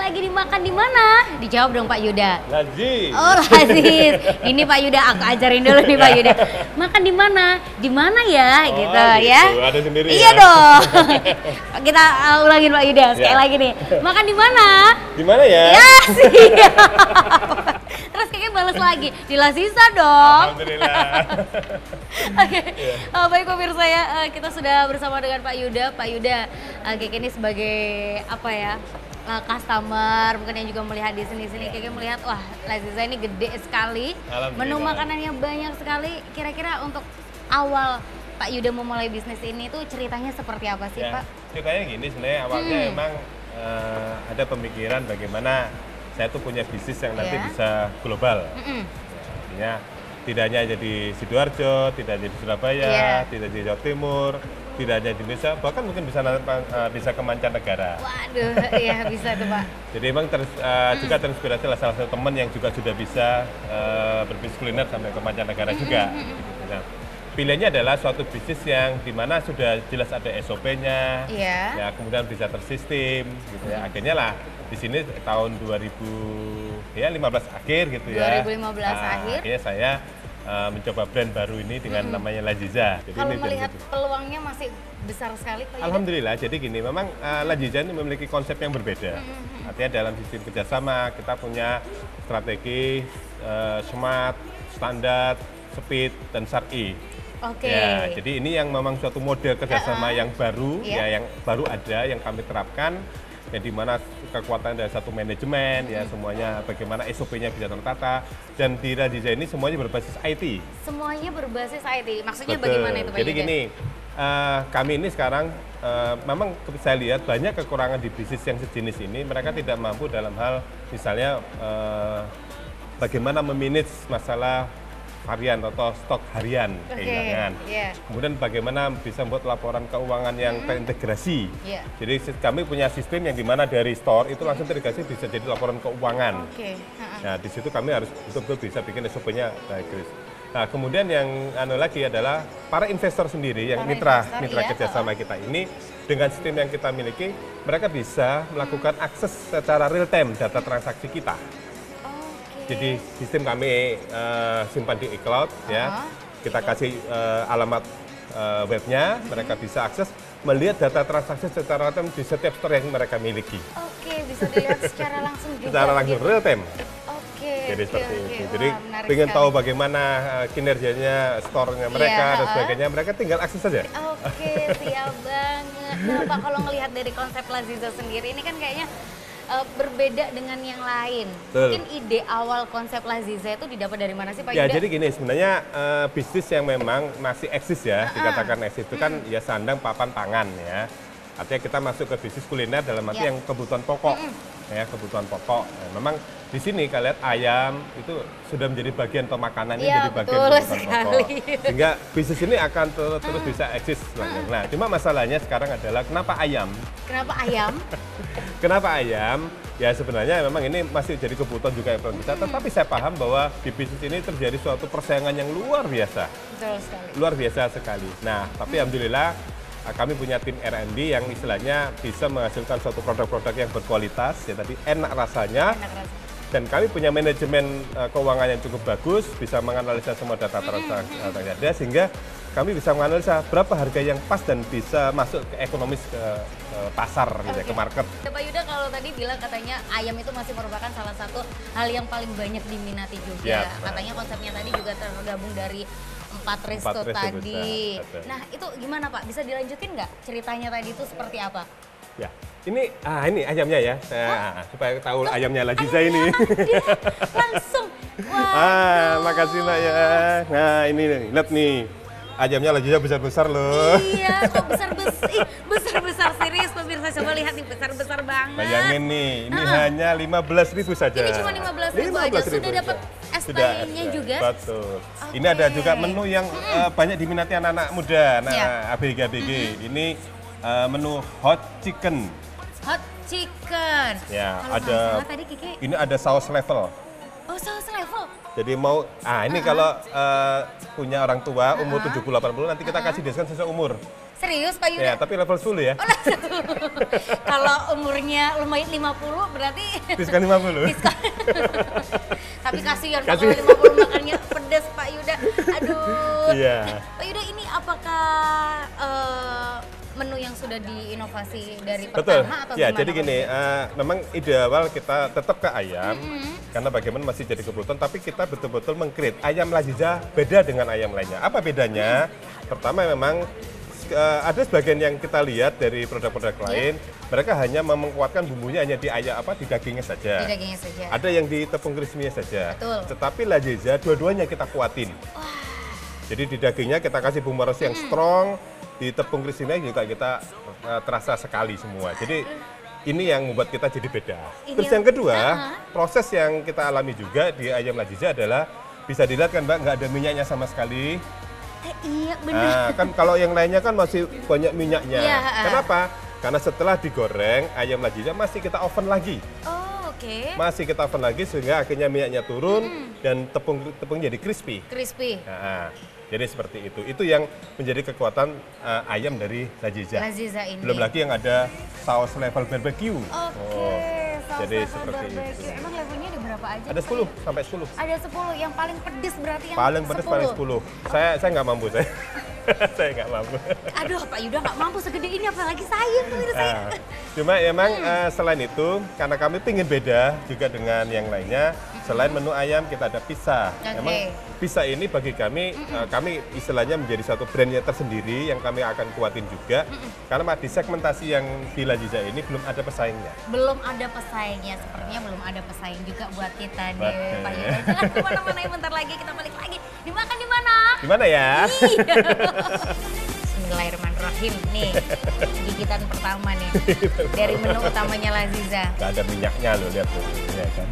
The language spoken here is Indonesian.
lagi dimakan di mana? Dijawab dong Pak Yuda. Lazis. Oh Lazis. Ini Pak Yuda, aku ajarin dulu nih Pak Yuda. Makan di mana? Di mana ya? Oh, gitu gitu. ya. Ada sendiri Iya ya? dong. Kita ulangin Pak Yuda sekali lagi nih. Makan di mana? Di mana ya? Ya siap. Terus kayaknya balas lagi. Di Lazisa dong. Alhamdulillah. Oke, baik pemirsa ya, kita sudah bersama dengan Pak Yuda. Pak Yuda, Keke ini sebagai apa ya, customer, mungkin yang juga melihat di sini-sini, Keke melihat wah Lazisa ini gede sekali, menu makanannya banyak sekali. Kira-kira untuk awal Pak Yuda memulai bisnis ini tuh ceritanya seperti apa sih Ya, Pak? ceritanya gini sebenarnya awalnya emang ada pemikiran bagaimana saya tuh punya bisnis yang nanti bisa global. Ya, artinya tidak hanya jadi Sidoarjo, tidak jadi Surabaya, tidak jadi Jawa Timur, tidak hanya di Indonesia, bahkan mungkin bisa ke mancanegara. Waduh, iya bisa tuh Pak. Jadi memang juga terinspirasi salah satu teman yang juga sudah bisa berbisnis kuliner sampai ke mancanegara juga. Nah, pilihannya adalah suatu bisnis yang dimana sudah jelas ada SOP-nya, ya kemudian bisa tersistem, gitu ya. Akhirnya lah di sini tahun 2015 akhir gitu ya. 2015 akhir. Akhirnya saya mencoba brand baru ini dengan namanya Laziza. Jadi Kalau ini melihat peluangnya masih besar sekali Pak Yuda. Alhamdulillah, jadi gini, memang Laziza ini memiliki konsep yang berbeda. Artinya dalam sistem kerjasama kita punya strategi smart, standar, speed, dan syar'i. Oke. Ya, jadi ini yang memang suatu model kerjasama yang baru, ya yang baru ada, yang kami terapkan. Ya, di mana kekuatan dari satu manajemen, ya semuanya bagaimana SOP-nya bisa tertata, dan di Laziza ini semuanya berbasis IT. Semuanya berbasis IT, maksudnya Betul. bagaimana itu Pak Jadi Yuda? gini, kami ini sekarang memang saya lihat banyak kekurangan di bisnis yang sejenis ini, mereka tidak mampu dalam hal misalnya bagaimana memanage masalah harian atau stok harian kehilangan. Kemudian bagaimana bisa membuat laporan keuangan yang terintegrasi. Jadi kami punya sistem yang dimana dari store itu langsung terintegrasi bisa jadi laporan keuangan. Nah di situ kami harus betul-betul bisa bikin SOP-nya bagus. Nah kemudian yang lagi adalah para investor sendiri yang mitra kerjasama kita ini dengan sistem yang kita miliki, mereka bisa melakukan akses secara real time data transaksi kita. Jadi sistem kami simpan di iCloud, ya. Kita kasih alamat webnya, mereka bisa akses melihat data transaksi secara real time di setiap store yang mereka miliki. Oke, bisa dilihat secara langsung juga. Secara langsung real time. Oke. Jadi seperti itu. Jadi pengen tahu bagaimana kinerjanya store-nya mereka dan sebagainya, mereka tinggal akses saja. Oke, siap banget. Nah Pak, kalau ngelihat dari konsep Laziza sendiri ini kan kayaknya berbeda dengan yang lain. Mungkin ide awal konsep Laziza itu didapat dari mana sih Pak Yuda? Ya jadi gini, sebenarnya bisnis yang memang masih eksis ya, dikatakan eksis itu kan ya sandang papan pangan ya. Artinya kita masuk ke bisnis kuliner dalam arti yang kebutuhan pokok, ya kebutuhan pokok. Nah, memang di sini kalian ayam itu sudah menjadi bagian atau makanan ini jadi bagian kebutuhan pokok. Sehingga bisnis ini akan terus bisa eksis. Nah, cuma masalahnya sekarang adalah kenapa ayam? Kenapa ayam? Kenapa ayam? Ya sebenarnya memang ini masih jadi kebutuhan juga yang perlu kita. Tetapi saya paham bahwa di bisnis ini terjadi suatu persaingan yang luar biasa. Betul sekali. Luar biasa sekali. Nah, tapi alhamdulillah kami punya tim R&D yang istilahnya bisa menghasilkan suatu produk-produk yang berkualitas, ya tadi enak rasanya. Dan kami punya manajemen keuangan yang cukup bagus, bisa menganalisa semua data transaksi yang ada, sehingga kami bisa menganalisa berapa harga yang pas dan bisa masuk ke ekonomis ke pasar, gitu ya, ke market. Pak Yuda kalau tadi bilang katanya ayam itu masih merupakan salah satu hal yang paling banyak diminati juga. Katanya konsepnya tadi juga tergabung dari 4 resto tadi. Nah itu gimana Pak? Bisa dilanjutin nggak ceritanya tadi itu seperti apa? Ya, ini ayamnya ya, supaya tahu ayamnya Laziza ini. Langsung. Wah. Makasih Mbak ya. Nah ini nih, lihat nih. Ayamnya Laziza besar-besar loh. Iya, kok besar-besar serius pemirsa, coba lihat nih besar-besar banget. Bayangin nih, ini hanya 15.000 saja. Ini cuma 15.000 aja, sudah dapat SPI-nya juga. Betul. Ini ada juga menu yang banyak diminati anak-anak muda, ABG. Ini menu hot chicken. Hot chicken. Ya, kalau ada. tadi Kiki. Ini ada saus level. Oh, selevel. Jadi mau, ini kalau punya orang tua umur 70-80 nanti kita kasih diskon sesuai umur. Serius Pak Yuda? Ya, tapi level 10 ya. Oh, kalau umurnya lumayan 50 berarti Diskon 50. diskon. Tapi kasihan Pak, kalau 50 makannya pedas Pak Yuda. Aduh. Iya. Pak Yuda, ini apakah menu yang sudah diinovasi dari Betul. pertama atau Ya, gimana? jadi gini, memang ide awal kita tetap ke ayam, karena bagaimana masih jadi kebutuhan, tapi kita betul-betul meng-create ayam Laziza beda dengan ayam lainnya. Apa bedanya? Pertama memang ada sebagian yang kita lihat dari produk-produk lain, mereka hanya menguatkan bumbunya hanya di ayam di dagingnya saja. Di dagingnya saja. Ada yang di tepung crispy-nya saja. Betul. Tetapi Laziza dua-duanya kita kuatin. Wah. Jadi di dagingnya kita kasih bumbu rossi yang strong, di tepung crispy-nya juga kita terasa sekali semua. Jadi ini yang membuat kita jadi beda. Terus yang kedua, proses yang kita alami juga di ayam Laziza adalah bisa dilihat kan Mbak, nggak ada minyaknya sama sekali. Iya benar. Nah, kan kalau yang lainnya kan masih banyak minyaknya. Iya. Kenapa? Karena setelah digoreng, ayam Laziza masih kita oven lagi. Oh, oke. Masih kita oven lagi sehingga akhirnya minyaknya turun dan tepung jadi crispy. Crispy. Nah, jadi seperti itu. Itu yang menjadi kekuatan ayam dari Laziza. Laziza ini. Belum lagi yang ada saus level barbecue. Oke, saus jadi level seperti barbecue. itu. Emang levelnya ada berapa aja? Ada 10 sampai 10. Ada 10, yang paling pedes berarti yang Paling pedas paling 10. Saya nggak mampu saya. Saya nggak mampu. Aduh, Pak Yuda nggak mampu segede ini, apalagi saya tuh saya. Cuma emang selain itu, karena kami pingin beda juga dengan yang lainnya, selain menu ayam kita ada pizza. Emang pizza ini bagi kami, kami istilahnya menjadi satu brandnya tersendiri yang kami akan kuatin juga. Karena di segmentasi yang di Laziza ini belum ada pesaingnya. Belum ada pesaingnya, sepertinya belum ada pesaing juga buat kita deh, Pak Yuda. Jangan kemana-mana, bentar lagi kita balik lagi. Dimakan di mana? Di mana ya? Bismillahirrahmanirrahim nih, gigitan pertama nih dari menu utamanya Laziza. Gak ada minyaknya loh, lihat tuh. Ya kan?